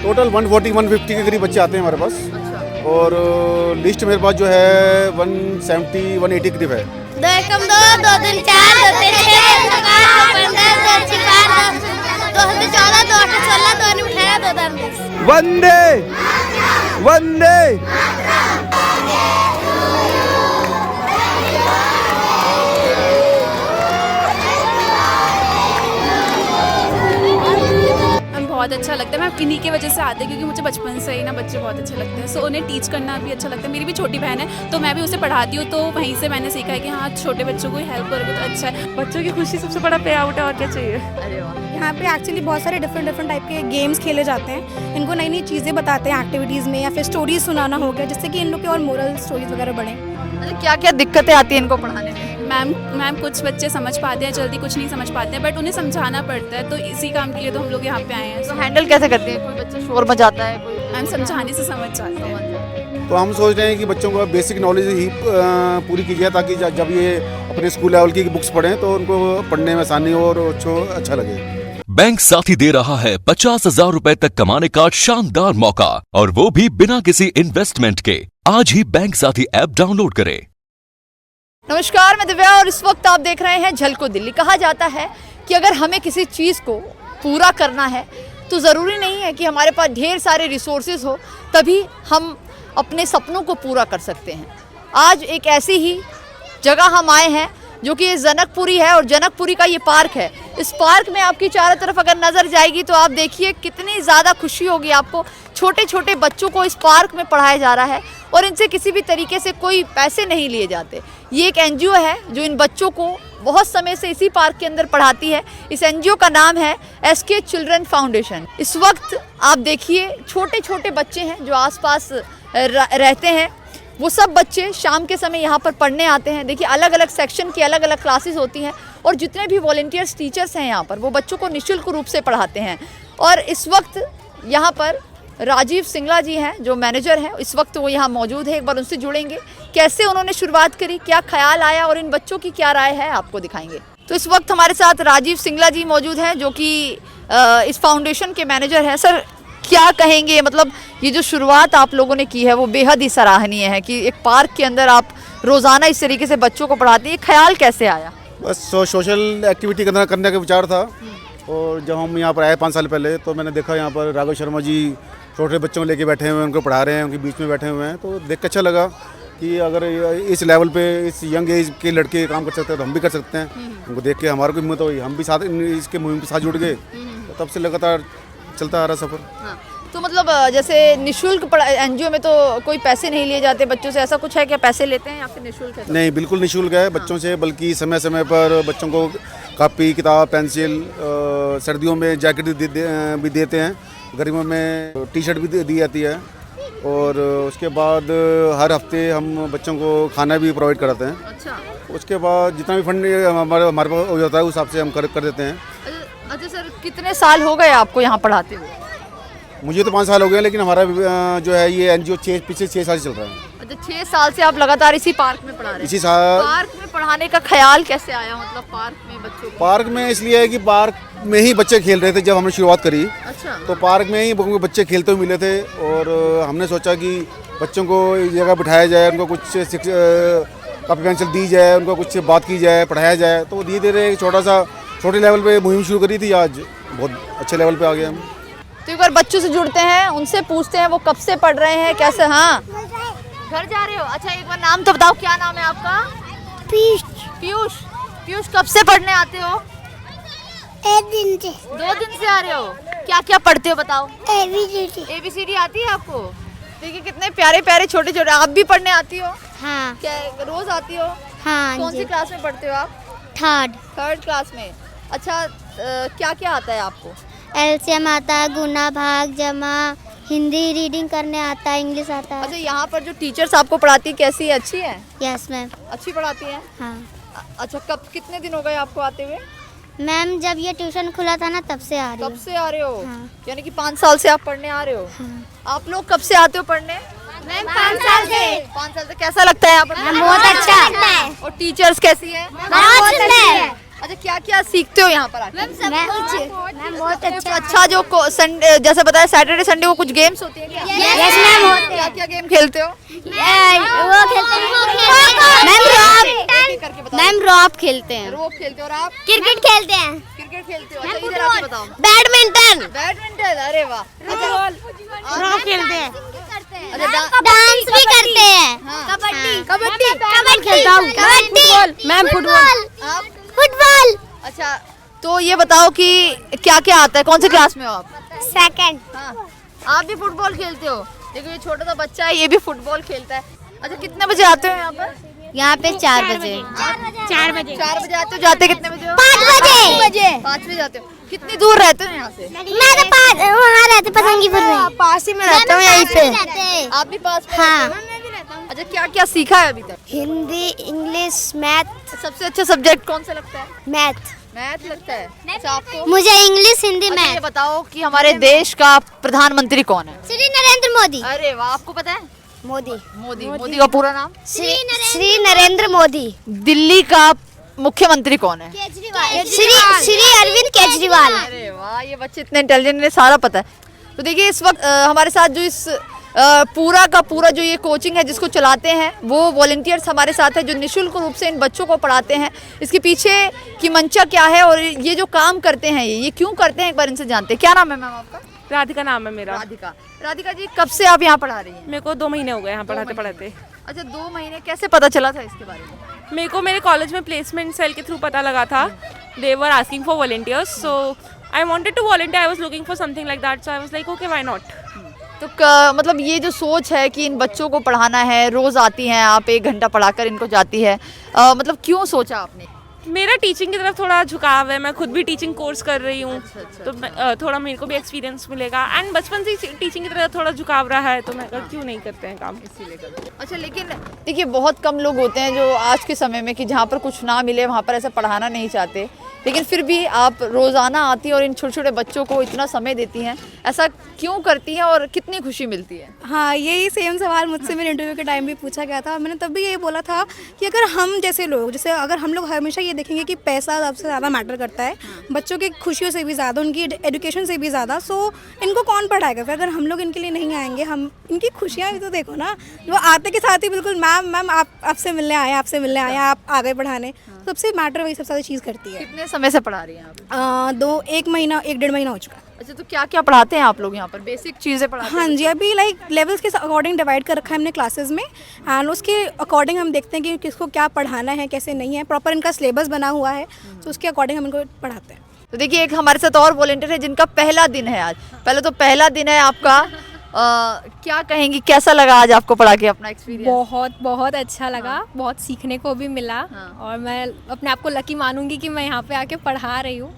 Total 140-150 के करीब बच्चे आते हैं हमारे पास। और लिस्ट मेरे पास जो है 170-180 करीब है। 2 एकम 2, 2 दूनी 4, 2 तीन 6, 2 5, 2 15, 2 अच्छी 5, 2 7 14, 2 8 16, 2 9 18, 2 10 20। वंदे वंदे बहुत अच्छा लगता है। मैं इन्हीं की वजह से आती हूँ क्योंकि मुझे बचपन से ही ना बच्चे बहुत अच्छे लगते हैं। सो उन्हें टीच करना भी अच्छा लगता है। मेरी भी छोटी बहन है तो मैं भी उसे पढ़ाती हूँ, तो वहीं से मैंने सीखा है कि हाँ छोटे बच्चों को हेल्प करोगे तो अच्छा है। बच्चों की खुशी सबसे बड़ा पे आउट है, और क्या चाहिए। अरे वाह। यहाँ पे एक्चुअली बहुत सारे डिफरेंट टाइप के गेम्स खेले जाते हैं। इनको नई नई चीज़ें बताते हैं एक्टिविटीज़ में, या फिर स्टोरीज सुनाना हो गया जिससे कि इन लोग के और मोरल स्टोरीज वगैरह बढ़े। अच्छा, क्या क्या दिक्कतें आती हैं इनको पढ़ाने में? मैम कुछ बच्चे समझ पाते हैं जल्दी, कुछ नहीं समझ पाते हैं, बट उन्हें समझाना पड़ता है। तो इसी काम के लिए तो हम लोग यहाँ पे आए हैं। तो हैंडल कैसे करते हैं? कोई बच्चा शोर मचाता है, कोई मैम समझाने से समझ जाते हैं। तो हम सोच रहे हैं कि बच्चों को बेसिक नॉलेज ही पूरी की जाए, ताकि जब ये अपने स्कूल लेवल की बुक्स पढ़ें तो उनको पढ़ने में आसानी हो और अच्छा लगे। बैंक साथी दे रहा है 50,000 रुपए तक कमाने का शानदार मौका, और वो भी बिना किसी इन्वेस्टमेंट के। आज ही बैंक साथी ऐप डाउनलोड करें। नमस्कार, मैं दिव्या और इस वक्त आप देख रहे हैं झलको दिल्ली। कहा जाता है कि अगर हमें किसी चीज़ को पूरा करना है तो ज़रूरी नहीं है कि हमारे पास ढेर सारे रिसोर्सेज हो तभी हम अपने सपनों को पूरा कर सकते हैं। आज एक ऐसी ही जगह हम आए हैं जो कि ये जनकपुरी है, और जनकपुरी का ये पार्क है। इस पार्क में आपकी चारों तरफ अगर नज़र जाएगी तो आप देखिए कितनी ज़्यादा खुशी होगी आपको। छोटे छोटे बच्चों को इस पार्क में पढ़ाया जा रहा है और इनसे किसी भी तरीके से कोई पैसे नहीं लिए जाते। ये एक एनजीओ है जो इन बच्चों को बहुत समय से इसी पार्क के अंदर पढ़ाती है। इस एनजीओ का नाम है SK चिल्ड्रन फाउंडेशन। इस वक्त आप देखिए छोटे छोटे बच्चे हैं जो आसपास रहते हैं। वो सब बच्चे शाम के समय यहाँ पर पढ़ने आते हैं। देखिए अलग अलग सेक्शन की अलग अलग क्लासेस होती हैं, और जितने भी वॉलंटियर्स टीचर्स हैं यहाँ पर वो बच्चों को निःशुल्क रूप से पढ़ाते हैं। और इस वक्त यहाँ पर राजीव सिंगला जी हैं जो मैनेजर हैं, इस वक्त वो यहाँ मौजूद है। एक बार उनसे जुड़ेंगे, कैसे उन्होंने शुरुआत करी, क्या ख्याल आया और इन बच्चों की क्या राय है आपको दिखाएंगे। तो इस वक्त हमारे साथ राजीव सिंगला जी मौजूद हैं जो कि इस फाउंडेशन के मैनेजर हैं। सर क्या कहेंगे, मतलब ये जो शुरुआत आप लोगों ने की है वो बेहद ही सराहनीय है कि एक पार्क के अंदर आप रोज़ाना इस तरीके से बच्चों को पढ़ाते हैं। ख्याल कैसे आया? बस सोशल एक्टिविटी करने का विचार था। और जब हम यहाँ पर आए 5 साल पहले तो मैंने देखा यहाँ पर राघव शर्मा जी छोटे बच्चों को लेके बैठे हुए हैं, उनको पढ़ा रहे हैं, उनके बीच में बैठे हुए हैं। तो देख के अच्छा लगा कि अगर इस लेवल पे इस यंग एज के लड़के काम कर सकते हैं तो हम भी कर सकते हैं। उनको देख के हमारा को हिम्मत हुई, हम भी साथ इसके मुहिम के साथ जुड़ गए। तो तब से लगातार चलता आ रहा सफ़र। हाँ। तो मतलब जैसे निःशुल्क एनजीओ में तो कोई पैसे नहीं लिए जाते बच्चों से, ऐसा कुछ है क्या? पैसे लेते हैं या फिर निःशुल्क है? नहीं, बिल्कुल निःशुल्क है बच्चों से, बल्कि समय समय पर बच्चों को कापी किताब पेंसिल, सर्दियों में जैकेट भी देते हैं, गर्मियों में टी-शर्ट भी दी जाती है। और उसके बाद हर हफ्ते हम बच्चों को खाना भी प्रोवाइड कराते हैं। अच्छा। उसके बाद जितना भी फंड हमारे पास हो जाता है उस हिसाब से हम कर देते हैं। अच्छा सर, कितने साल हो गए आपको यहाँ पढ़ाते हुए? मुझे तो 5 साल हो गए, लेकिन हमारा जो है ये एनजीओ पिछले 6 साल से चल रहा है। अच्छा, 6 साल से आप लगातार इसी पार्क में पढ़ा रहे हैं? इसी साल पार्क में पढ़ाने का ख्याल कैसे आया, मतलब पार्क में बच्चों को? पार्क में इसलिए है कि पार्क में ही बच्चे खेल रहे थे जब हमने शुरुआत करी। अच्छा। तो पार्क में ही बच्चे खेलते हुए मिले थे, और हमने सोचा कि बच्चों को एक जगह बिठाया जाए, उनको कुछ कापी पेंसिल दी जाए, उनको कुछ बात की जाए, पढ़ाया जाए। तो धीरे धीरे छोटे लेवल पे मुहिम शुरू करी थी, आज बहुत अच्छे लेवल पे आ गए हम। तो एक बार बच्चों से जुड़ते हैं, उनसे पूछते हैं वो कब से पढ़ रहे हैं, कैसे। हाँ, घर जा रहे हो? अच्छा, एक बार नाम तो बताओ, क्या नाम है आपका? पीयूष। पीयूष, कब से पढ़ने आते हो? 1 दिन से। 2 दिन से आ रहे हो। क्या क्या पढ़ते हो बताओ? ABCD आती है आपको? देखिए कितने प्यारे प्यारे छोटे छोटे। आप भी पढ़ने आती हो? हाँ। क्या रोज आती हो? हाँ। कौन सी क्लास में पढ़ते हो आप? 3rd क्लास में। अच्छा, क्या क्या आता है आपको? LCM आता है, गुना भाग जमा, हिंदी रीडिंग करने आता है, इंग्लिश आता है। अच्छा, यहाँ पर जो टीचर्स आपको पढ़ाती है कैसी है, अच्छी है? Yes ma'am. अच्छी पढ़ाती है? हाँ। अच्छा, कब कितने दिन हो गए आपको आते हुए? मैम जब ये ट्यूशन खुला था ना तब से आ रही हूँ। कब से आ रहे हो? हाँ। यानी कि 5 साल से आप पढ़ने आ रहे हो? हाँ। आप लोग कब से आते हो पढ़ने? मैम 5 साल से। 5 साल से। कैसा लगता है यहाँ पर? बहुत अच्छा लगता है। और टीचर्स कैसी है? बहुत सुंदर। अच्छा, क्या क्या सीखते हो यहाँ पर आके? मैम बहुत अच्छा अच्छा, जो संडे जैसे बताया सैटरडे संडे को कुछ गेम्स होती है क्या? यस मैम होते क्या क्या गेम खेलते हो? वो खेलते हैं मैम रॉप खेलते हैं रोप खेलते हो और आप क्रिकेट खेलते हैं क्रिकेट खेलते हो? अच्छा, इधर आके बताओ। बैडमिंटन बैडमिंटन, अरे वाह। रॉप खेलते हैं अच्छा, डांस भी करते हैं कबड्डी खेलता हूँ कबड्डी मैम फुटबॉल आप? फुटबॉल अच्छा, तो ये बताओ कि क्या क्या आता है, कौन से क्लास में हो आप? सेकंड हाँ, आप भी फुटबॉल खेलते हो? देखो ये छोटा सा बच्चा है, ये भी फुटबॉल खेलता है। अच्छा, कितने बजे आते हो यहाँ पर? यहाँ पे 4 बजे 4 बजे आते हो, जाते कितने बजे हो? 5 बजे 5 बजे जाते हो। कितनी दूर रहते हो यहाँ से? मैं तो वहाँ रहते पतंगीपुर में पास ही में रहता हूँ यहीं पे आप भी पास में हाँ रहते हो? अच्छा, क्या क्या सीखा है अभी तक? हिंदी इंग्लिश मैथ सबसे अच्छा सब्जेक्ट कौन सा लगता है? मैथ मैथ लगता है। अच्छा, आपको? मुझे इंग्लिश हिंदी अच्छा, ये मैथ बताओ कि हमारे देश का प्रधानमंत्री कौन है? श्री नरेंद्र मोदी अरे वाह, आपको पता है? मोदी मोदी का पूरा नाम? श्री नरेंद्र मोदी दिल्ली का मुख्यमंत्री कौन है? श्री अरविंद केजरीवाल अरे वाह, ये बच्चे इतने इंटेलिजेंट, इन्हें सारा पता है। तो देखिए इस वक्त हमारे साथ जो इस पूरा का पूरा जो ये कोचिंग है जिसको चलाते हैं वो वॉलंटियर्स हमारे साथ है जो निःशुल्क रूप से इन बच्चों को पढ़ाते हैं। इसके पीछे की मंशा क्या है और ये जो काम करते हैं ये क्यों करते हैं, एक बार इनसे जानते हैं। क्या नाम है मैम आपका? राधिका नाम है मेरा। राधिका जी, कब से आप यहाँ पढ़ा रही हैं? मेरे को 2 महीने हो गए यहाँ पढ़ाते पढ़ाते। अच्छा, 2 महीने। कैसे पता चला था इसके बारे में? मेरे को मेरे कॉलेज में प्लेसमेंट सेल के थ्रू पता लगा था। They were asking for volunteers, so I wanted to volunteer. I was looking for something like that, so I was like okay, why not. तो मतलब ये जो सोच है कि इन बच्चों को पढ़ाना है, रोज आती हैं आप, 1 घंटा पढ़ाकर इनको जाती है, मतलब क्यों सोचा आपने? मेरा टीचिंग की तरफ थोड़ा झुकाव है, मैं खुद भी टीचिंग कोर्स कर रही हूँ। तो थोड़ा मेरे को भी एक्सपीरियंस मिलेगा एंड बचपन से टीचिंग की तरफ थोड़ा झुकाव रहा है, तो मैं क्यों नहीं करते हैं काम इसीलिए करते। अच्छा, लेकिन देखिए बहुत कम लोग होते हैं जो आज के समय में कि जहाँ पर कुछ ना मिले वहाँ पर ऐसा पढ़ाना नहीं चाहते, लेकिन फिर भी आप रोज़ाना आती हैं और इन छोटे छोटे बच्चों को इतना समय देती हैं, ऐसा क्यों करती हैं और कितनी खुशी मिलती है? हाँ, यही सेम सवाल मुझसे मेरे इंटरव्यू के टाइम भी पूछा गया था। मैंने तब भी यही बोला था कि अगर हम जैसे लोग, जैसे अगर हम लोग हमेशा ये देखेंगे कि पैसा सबसे ज़्यादा मैटर करता है, बच्चों की खुशियों से भी ज़्यादा, उनकी एजुकेशन से भी ज़्यादा, सो इनको कौन पढ़ाएगा? फिर अगर हम लोग इनके लिए नहीं आएंगे, हम इनकी खुशियाँ भी तो देखो ना। वो आते के साथ ही बिल्कुल मैम आपसे मिलने आए, आप आ गए पढ़ाने, सबसे मैटर वही सबसे ज़्यादा चीज़ करती है। कितने समय से पढ़ा रही हैं आप? 1 महीना 1-1.5 महीना हो चुका है। अच्छा, तो क्या क्या पढ़ाते हैं आप लोग यहाँ पर? बेसिक चीज़ें पढ़ाते हैं? हाँ जी, अभी लाइक लेवल्स के अकॉर्डिंग डिवाइड कर रखा है हमने क्लासेस में, एंड उसके अकॉर्डिंग हम देखते हैं कि किसको क्या पढ़ाना है, कैसे नहीं है। प्रॉपर इनका सिलेबस बना हुआ है, तो उसके अकॉर्डिंग हम इनको पढ़ाते हैं। तो देखिए एक हमारे साथ और वॉलंटियर है जिनका पहला दिन है आज। पहले तो पहला दिन है आपका, क्या कहेंगी, कैसा लगा आज आपको पढ़ा के, अपना एक्सपीरियंस? बहुत अच्छा लगा, बहुत सीखने को भी मिला। और मैं अपने आप को लकी मानूंगी कि मैं यहाँ पे आके पढ़ा रही हूँ,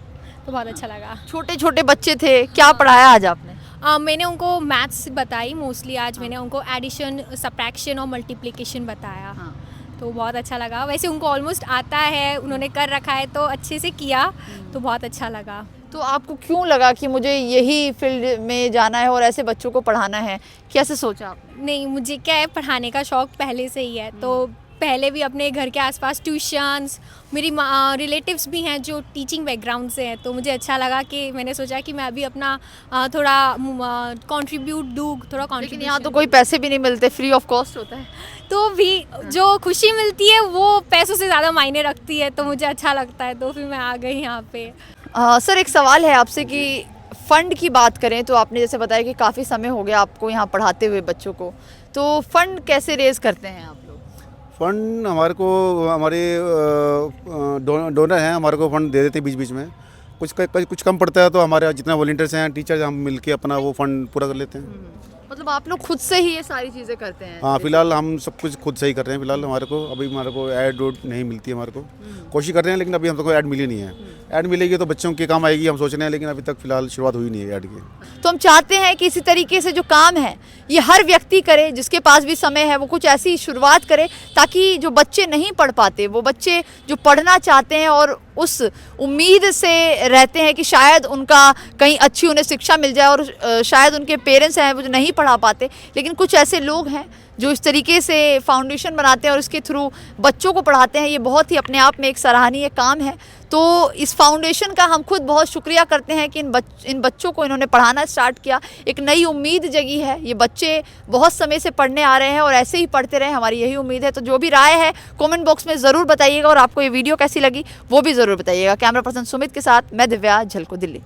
तो बहुत अच्छा लगा। छोटे छोटे बच्चे थे, क्या पढ़ाया आज आपने? मैंने उनको मैथ्स बताई मोस्टली। आज मैंने उनको एडिशन, सब्ट्रैक्शन और मल्टीप्लिकेशन बताया। तो बहुत अच्छा लगा। वैसे उनको ऑलमोस्ट आता है, उन्होंने कर रखा है, तो अच्छे से किया, तो बहुत अच्छा लगा। तो आपको क्यों लगा कि मुझे यही फील्ड में जाना है और ऐसे बच्चों को पढ़ाना है, कैसे सोचा आपने? नहीं, मुझे क्या है, पढ़ाने का शौक पहले से ही है। तो पहले भी अपने घर के आसपास ट्यूशन्स, मेरी रिलेटिव्स भी हैं जो टीचिंग बैकग्राउंड से हैं, तो मुझे अच्छा लगा कि मैंने सोचा कि मैं अभी अपना थोड़ा कंट्रीब्यूट दूँ, थोड़ा कंट्रीब्यूट। लेकिन यहाँ तो कोई पैसे भी नहीं मिलते, फ्री ऑफ कॉस्ट होता है। तो भी जो खुशी मिलती है वो पैसों से ज़्यादा मायने रखती है, तो मुझे अच्छा लगता है, तो फिर मैं आ गई यहाँ पे। सर, एक सवाल है आपसे कि फ़ंड की बात करें तो आपने जैसे बताया कि काफ़ी समय हो गया आपको यहाँ पढ़ाते हुए बच्चों को, तो फ़ंड कैसे रेज़ करते हैं आप लोग? फ़ंड हमारे डोनर हैं, हमारे को फ़ंड दे देते बीच बीच में। कुछ कम पड़ता है तो हमारे जितना वॉलंटियर्स हैं, टीचर्स, हम मिलके अपना वो फ़ंड पूरा कर लेते हैं। मतलब आप लोग खुद से ही ये सारी चीज़ें करते हैं? हाँ, फिलहाल हम सब कुछ खुद से ही कर रहे हैं। फिलहाल हमारे को ऐड नहीं मिलती है, हमारे को कोशिश कर रहे हैं, लेकिन अभी हमको ऐड मिली नहीं है। ऐड मिलेगी तो बच्चों के काम आएगी, हम सोच रहे हैं, लेकिन अभी तक फिलहाल शुरुआत हुई नहीं है ऐड की। तो हम चाहते हैं कि इसी तरीके से जो काम है ये हर व्यक्ति करे, जिसके पास भी समय है वो कुछ ऐसी शुरुआत करे, ताकि जो बच्चे नहीं पढ़ पाते, वो बच्चे जो पढ़ना चाहते हैं और उस उम्मीद से रहते हैं कि शायद उनका कहीं अच्छी उन्हें शिक्षा मिल जाए, और शायद उनके पेरेंट्स हैं वो जो नहीं पढ़ा पाते, लेकिन कुछ ऐसे लोग हैं जो इस तरीके से फाउंडेशन बनाते हैं और इसके थ्रू बच्चों को पढ़ाते हैं। ये बहुत ही अपने आप में एक सराहनीय काम है। तो इस फाउंडेशन का हम खुद बहुत शुक्रिया करते हैं कि इन बच्चों को इन्होंने पढ़ाना स्टार्ट किया, एक नई उम्मीद जगी है। ये बच्चे बहुत समय से पढ़ने आ रहे हैं और ऐसे ही पढ़ते रहे, हमारी यही उम्मीद है। तो जो भी राय है कमेंट बॉक्स में ज़रूर बताइएगा, और आपको ये वीडियो कैसी लगी वो भी ज़रूर बताइएगा। कैमरा पर्सन सुमित के साथ मैं दिव्या, झलको दिल्ली।